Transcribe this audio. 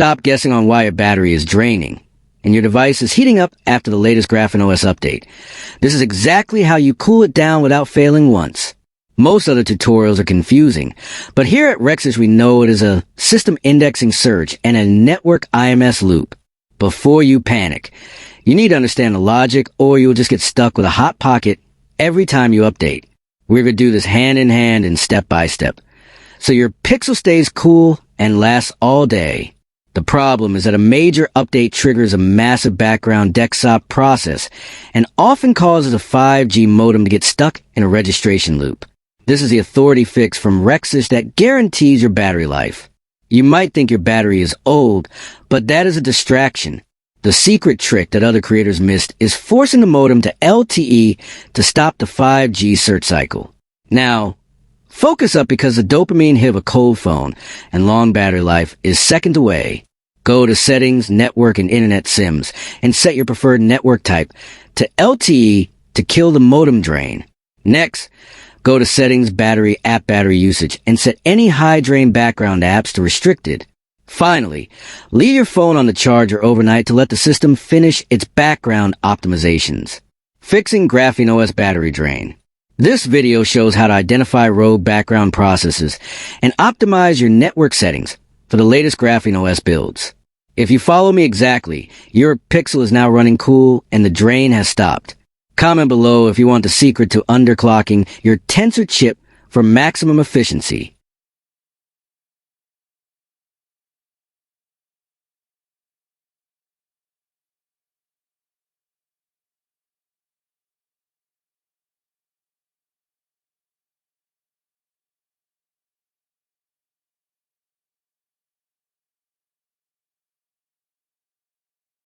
stop guessing on why your battery is draining and your device is heating up after the latest GrapheneOS update. This is exactly how you cool it down without failing once. Most other tutorials are confusing, but here at Rexus we know it is a system indexing search and a network IMS loop. Before you panic, you need to understand the logic or you'll just get stuck with a hot pocket every time you update. We're going to do this hand in hand and step by step, so your Pixel stays cool and lasts all day. The problem is that a major update triggers a massive background desktop process and often causes a 5G modem to get stuck in a registration loop. This is the authority fix from Rexus that guarantees your battery life. You might think your battery is old, but that is a distraction. The secret trick that other creators missed is forcing the modem to LTE to stop the 5G search cycle. Now, focus up because the dopamine hit of a cold phone and long battery life is seconds away. Go to Settings, Network, and Internet SIMs and set your preferred network type to LTE to kill the modem drain. Next, go to Settings, Battery, App Battery Usage, and set any high drain background apps to restricted. Finally, leave your phone on the charger overnight to let the system finish its background optimizations. Fixing GrapheneOS battery drain. This video shows how to identify rogue background processes and optimize your network settings for the latest GrapheneOS builds. If you follow me exactly, your Pixel is now running cool and the drain has stopped. Comment below if you want the secret to underclocking your Tensor chip for maximum efficiency.